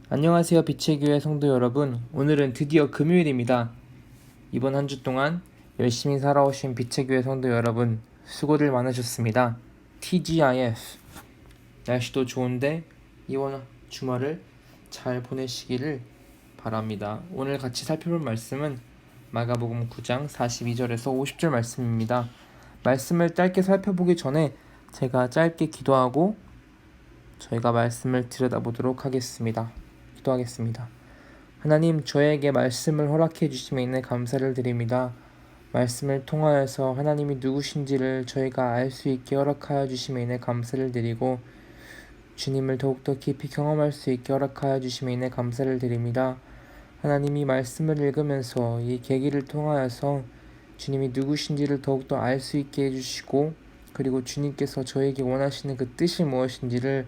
안녕하세요, 빛의 교회 성도 여러분. 오늘은 드디어 금요일입니다. 이번 한 주 동안 열심히 살아오신 빛의 교회 성도 여러분, 수고들 많으셨습니다. TGIF. 날씨도 좋은데 이번 주말을 잘 보내시기를 바랍니다. 오늘 같이 살펴볼 말씀은 마가복음 9장 42절에서 50절 말씀입니다. 말씀을 짧게 살펴보기 전에 제가 짧게 기도하고 저희가 말씀을 들여다보도록 하겠습니다. 기도하겠습니다. 하나님, 저에게 말씀을 허락해 주심에 있는 감사를 드립니다. 말씀을 통하여서 하나님이 누구신지를 저희가 알 수 있게 허락하여 주심에 있는 감사를 드리고 주님을 더욱더 깊이 경험할 수 있게 허락하여 주심에 있는 감사를 드립니다. 하나님이 말씀을 읽으면서 이 계기를 통하여서 주님이 누구신지를 더욱더 알 수 있게 해주시고 그리고 주님께서 저에게 원하시는 그 뜻이 무엇인지를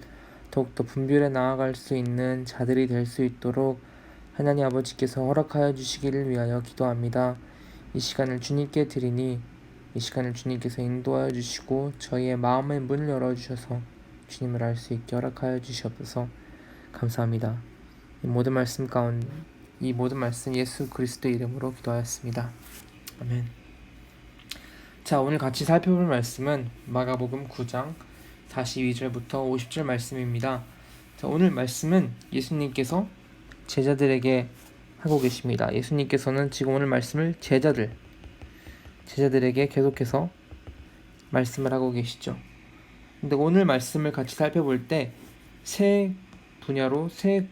더욱더 분별해 나아갈 수 있는 자들이 될 수 있도록 하나님 아버지께서 허락하여 주시기를 위하여 기도합니다. 이 시간을 주님께 드리니 이 시간을 주님께서 인도하여 주시고 저희의 마음의 문을 열어주셔서 주님을 알 수 있게 허락하여 주시옵소서. 감사합니다. 이 모든 말씀 예수 그리스도의 이름으로 기도하였습니다. 아멘. 자, 오늘 같이 살펴볼 말씀은 마가복음 9장 42절부터 50절 말씀입니다. 자, 오늘 말씀은 예수님께서 제자들에게 하고 계십니다. 예수님께서는 지금 오늘 말씀을 제자들에게 계속해서 말씀을 하고 계시죠. 근데 오늘 말씀을 같이 살펴볼 때 세 분야로 세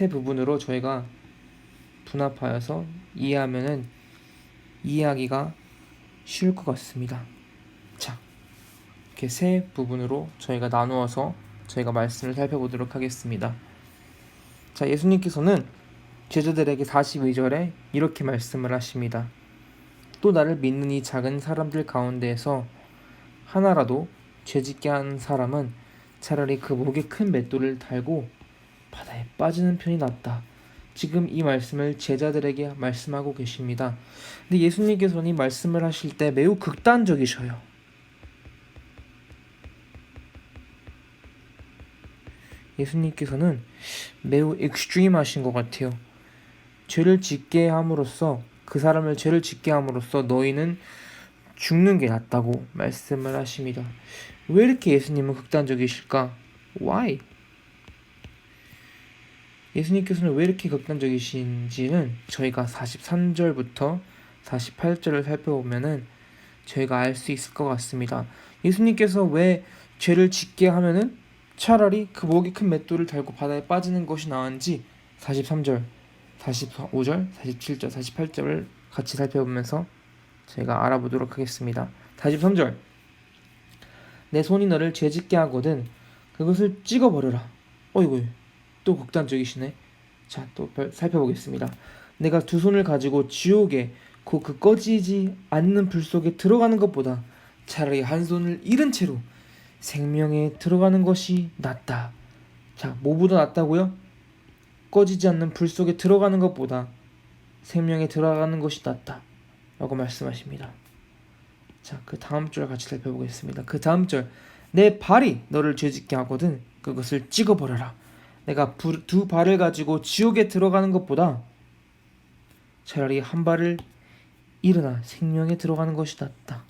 부분으로 저희가 분합하여서 이해하면은 이해하기가 쉬울 것 같습니다. 자, 이렇게 세 부분으로 저희가 나누어서 저희가 말씀을 살펴보도록 하겠습니다. 자, 예수님께서는 제자들에게 42절에 이렇게 말씀을 하십니다. 또 나를 믿는 이 작은 사람들 가운데에서 하나라도 죄짓게 하는 사람은 차라리 그 목에 큰 맷돌을 달고 바다에 빠지는 편이 낫다. 지금 이 말씀을 제자들에게 말씀하고 계십니다. 근데 예수님께서는 이 말씀을 하실 때 매우 극단적이셔요. 예수님께서는 매우 익스트림하신 것 같아요. 죄를 짓게 함으로써 그 사람을 죄를 짓게 함으로써 너희는 죽는 게 낫다고 말씀을 하십니다. 왜 이렇게 예수님은 극단적이실까? Why? 예수님께서는 왜 이렇게 극단적이신지는 저희가 43절부터 48절을 살펴보면은 저희가 알 수 있을 것 같습니다. 예수님께서 왜 죄를 짓게 하면은 차라리 그 목에 큰 맷돌을 달고 바다에 빠지는 것이 나은지 43절, 45절, 47절, 48절을 같이 살펴보면서 저희가 알아보도록 하겠습니다. 43절, 내 손이 너를 죄짓게 하거든 그것을 찍어버려라. 어이구, 또 극단적이시네. 자, 또 살펴보겠습니다. 내가 두 손을 가지고 지옥에 그 꺼지지 않는 불 속에 들어가는 것보다 차라리 한 손을 잃은 채로 생명에 들어가는 것이 낫다. 자, 뭐보다 낫다고요? 꺼지지 않는 불 속에 들어가는 것보다 생명에 들어가는 것이 낫다 라고 말씀하십니다. 자, 그 다음 절 같이 살펴보겠습니다. 그 다음 절, 내 발이 너를 죄짓게 하거든 그것을 찍어버려라. 내가 두 발을 가지고 지옥에 들어가는 것보다 차라리 한 발을 잃으나 생명에 들어가는 것이 낫다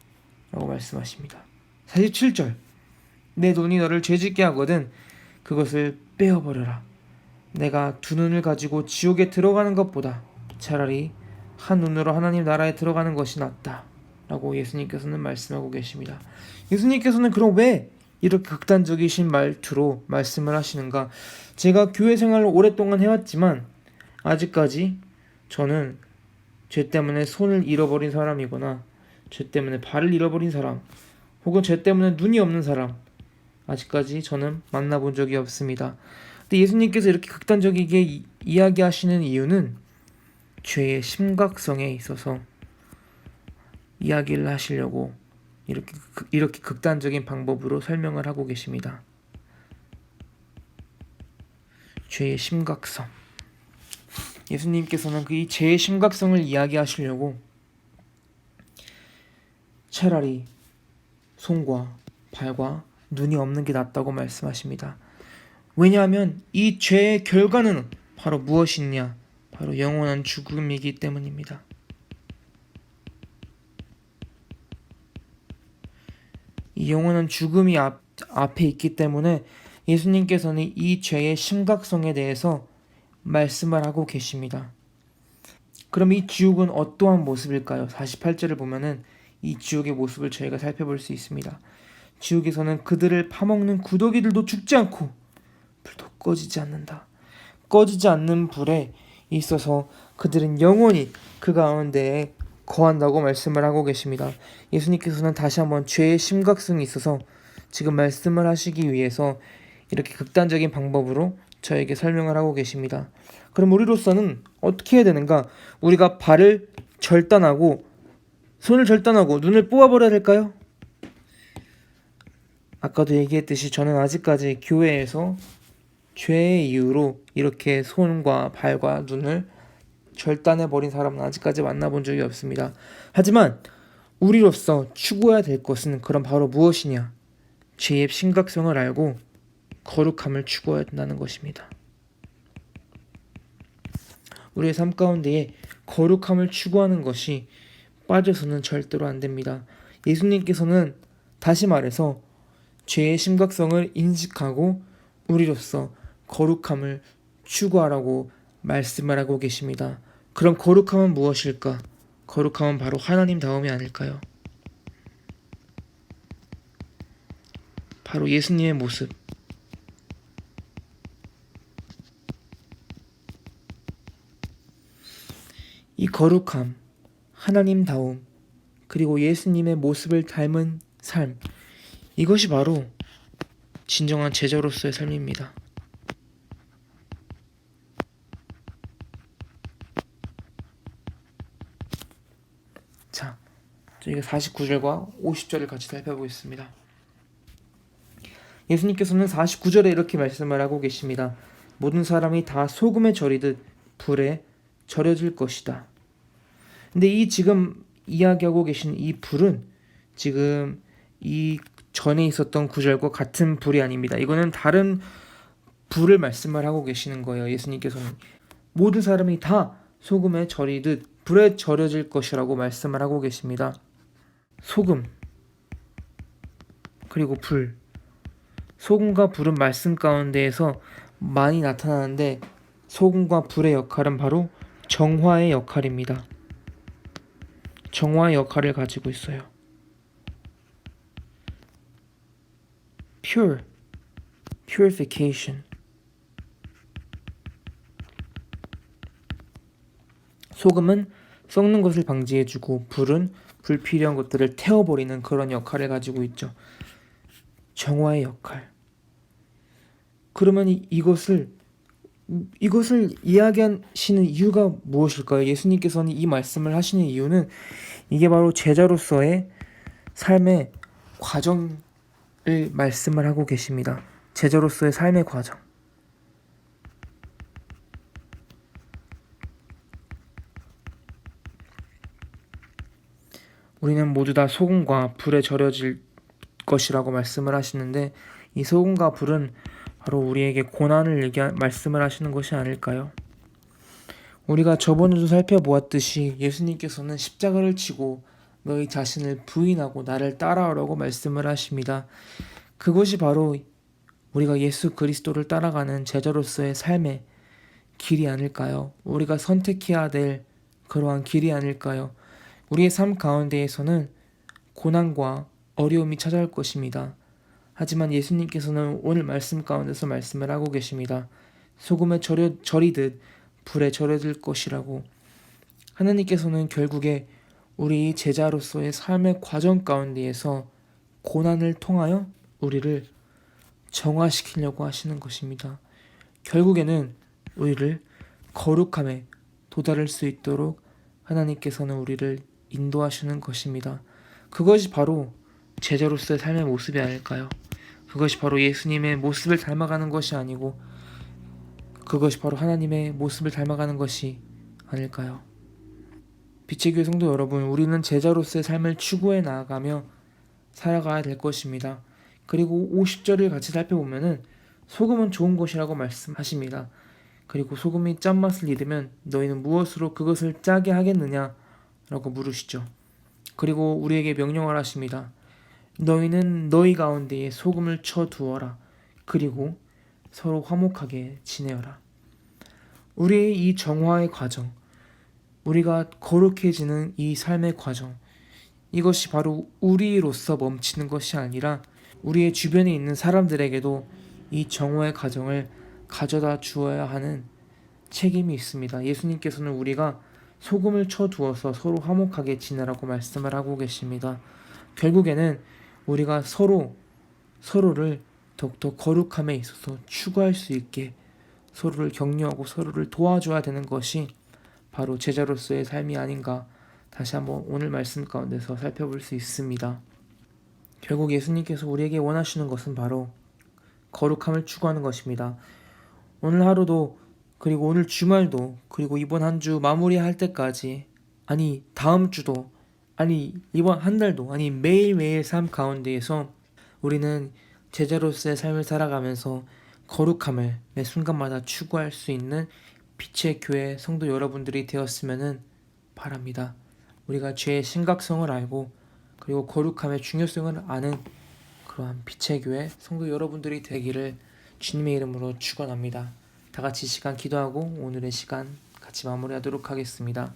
라고 말씀하십니다. 47절, 내 눈이 너를 죄짓게 하거든 그것을 빼어버려라. 내가 두 눈을 가지고 지옥에 들어가는 것보다 차라리 한 눈으로 하나님 나라에 들어가는 것이 낫다 라고 예수님께서는 말씀하고 계십니다. 예수님께서는 그럼 왜 이렇게 극단적이신 말투로 말씀을 하시는가? 제가 교회 생활을 오랫동안 해왔지만 아직까지 저는 죄 때문에 손을 잃어버린 사람이거나 죄 때문에 발을 잃어버린 사람 혹은 죄 때문에 눈이 없는 사람 아직까지 저는 만나본 적이 없습니다. 근데 예수님께서 이렇게 극단적이게 이야기하시는 이유는 죄의 심각성에 있어서 이야기를 하시려고 이렇게 극단적인 방법으로 설명을 하고 계십니다. 죄의 심각성. 예수님께서는 이 죄의 심각성을 이야기하시려고 차라리 손과 발과 눈이 없는 게 낫다고 말씀하십니다. 왜냐하면 이 죄의 결과는 바로 무엇이냐? 바로 영원한 죽음이기 때문입니다. 이 영원한 죽음이 앞에 있기 때문에 예수님께서는 이 죄의 심각성에 대해서 말씀을 하고 계십니다. 그럼 이 지옥은 어떠한 모습일까요? 48절을 보면은 이 지옥의 모습을 저희가 살펴볼 수 있습니다. 지옥에서는 그들을 파먹는 구더기들도 죽지 않고 불도 꺼지지 않는다. 꺼지지 않는 불에 있어서 그들은 영원히 그 가운데에 거한다고 말씀을 하고 계십니다. 예수님께서는 다시 한번 죄의 심각성이 있어서 지금 말씀을 하시기 위해서 이렇게 극단적인 방법으로 저에게 설명을 하고 계십니다. 그럼 우리로서는 어떻게 해야 되는가? 우리가 발을 절단하고 손을 절단하고 눈을 뽑아버려야 될까요? 아까도 얘기했듯이 저는 아직까지 교회에서 죄의 이유로 이렇게 손과 발과 눈을 절단해버린 사람은 아직까지 만나본 적이 없습니다. 하지만 우리로서 추구해야 될 것은 그럼 바로 무엇이냐? 죄의 심각성을 알고 거룩함을 추구해야 된다는 것입니다. 우리의 삶 가운데에 거룩함을 추구하는 것이 빠져서는 절대로 안 됩니다. 예수님께서는 다시 말해서 죄의 심각성을 인식하고 우리로서 거룩함을 추구하라고 말씀을 하고 계십니다. 그럼 거룩함은 무엇일까? 거룩함은 바로 하나님다움이 아닐까요? 바로 예수님의 모습. 이 거룩함, 하나님다움, 그리고 예수님의 모습을 닮은 삶, 이것이 바로 진정한 제자로서의 삶입니다. 자, 저희가 49절과 50절을 같이 살펴보겠습니다. 예수님께서는 49절에 이렇게 말씀을 하고 계십니다. 모든 사람이 다 소금에 절이듯 불에 절여질 것이다. 근데 이 지금 이야기하고 계신 이 불은 지금 이 전에 있었던 구절과 같은 불이 아닙니다. 이거는 다른 불을 말씀을 하고 계시는 거예요. 예수님께서는 모든 사람이 다 소금에 절이듯 불에 절여질 것이라고 말씀을 하고 계십니다. 소금 그리고 불, 소금과 불은 말씀 가운데에서 많이 나타나는데 소금과 불의 역할은 바로 정화의 역할입니다. 정화의 역할을 가지고 있어요. purification. 소금은 썩는 것을 방지해주고 불은 불필요한 것들을 태워버리는 그런 역할을 가지고 있죠. 정화의 역할. 그러면 이것을 이야기하시는 이유가 무엇일까요? 예수님께서는 이 말씀을 하시는 이유는 이게 바로 제자로서의 삶의 과정을 말씀을 하고 계십니다. 제자로서의 삶의 과정. 우리는 모두 다 소금과 불에 절여질 것이라고 말씀을 하시는데 이 소금과 불은 바로 우리에게 고난을 말씀을 하시는 것이 아닐까요? 우리가 저번에도 살펴보았듯이 예수님께서는 십자가를 지고 너희 자신을 부인하고 나를 따라오라고 말씀을 하십니다. 그것이 바로 우리가 예수 그리스도를 따라가는 제자로서의 삶의 길이 아닐까요? 우리가 선택해야 될 그러한 길이 아닐까요? 우리의 삶 가운데에서는 고난과 어려움이 찾아올 것입니다. 하지만 예수님께서는 오늘 말씀 가운데서 말씀을 하고 계십니다. 소금에 절이듯 불에 절여질 것이라고. 하나님께서는 결국에 우리 제자로서의 삶의 과정 가운데에서 고난을 통하여 우리를 정화시키려고 하시는 것입니다. 결국에는 우리를 거룩함에 도달할 수 있도록 하나님께서는 우리를 인도하시는 것입니다. 그것이 바로 제자로서의 삶의 모습이 아닐까요? 그것이 바로 예수님의 모습을 닮아가는 것이 아니고 그것이 바로 하나님의 모습을 닮아가는 것이 아닐까요? 빛의 교회 성도 여러분, 우리는 제자로서의 삶을 추구해 나아가며 살아가야 될 것입니다. 그리고 50절을 같이 살펴보면은 소금은 좋은 것이라고 말씀하십니다. 그리고 소금이 짠맛을 잃으면 너희는 무엇으로 그것을 짜게 하겠느냐? 라고 물으시죠. 그리고 우리에게 명령을 하십니다. 너희는 너희 가운데에 소금을 쳐 두어라. 그리고 서로 화목하게 지내어라. 우리의 이 정화의 과정, 우리가 거룩해지는 이 삶의 과정, 이것이 바로 우리로서 멈추는 것이 아니라 우리의 주변에 있는 사람들에게도 이 정화의 과정을 가져다 주어야 하는 책임이 있습니다. 예수님께서는 우리가 소금을 쳐 두어서 서로 화목하게 지내라고 말씀을 하고 계십니다. 결국에는 우리가 서로를 더욱더 거룩함에 있어서 추구할 수 있게 서로를 격려하고 서로를 도와줘야 되는 것이 바로 제자로서의 삶이 아닌가, 다시 한번 오늘 말씀 가운데서 살펴볼 수 있습니다. 결국 예수님께서 우리에게 원하시는 것은 바로 거룩함을 추구하는 것입니다. 오늘 하루도, 그리고 오늘 주말도, 그리고 이번 한 주 마무리할 때까지, 아니 다음 주도, 아니 이번 한 달도, 아니 매일매일 삶 가운데에서 우리는 제자로서의 삶을 살아가면서 거룩함을 매 순간마다 추구할 수 있는 빛의 교회 성도 여러분들이 되었으면 바랍니다. 우리가 죄의 심각성을 알고 그리고 거룩함의 중요성을 아는 그러한 빛의 교회 성도 여러분들이 되기를 주님의 이름으로 축원합니다. 다 같이 시간 기도하고 오늘의 시간 같이 마무리하도록 하겠습니다.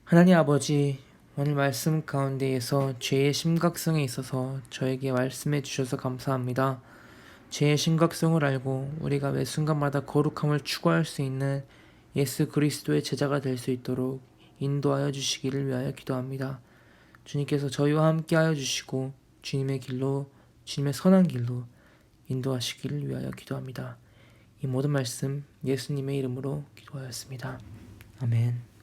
하나님 아버지, 오늘 말씀 가운데에서 죄의 심각성에 있어서 저에게 말씀해 주셔서 감사합니다. 죄의 심각성을 알고 우리가 매 순간마다 거룩함을 추구할 수 있는 예수 그리스도의 제자가 될 수 있도록 인도하여 주시기를 위하여 기도합니다. 주님께서 저희와 함께 하여 주시고 주님의 길로, 주님의 선한 길로 인도하시기를 위하여 기도합니다. 이 모든 말씀 예수님의 이름으로 기도하였습니다. 아멘.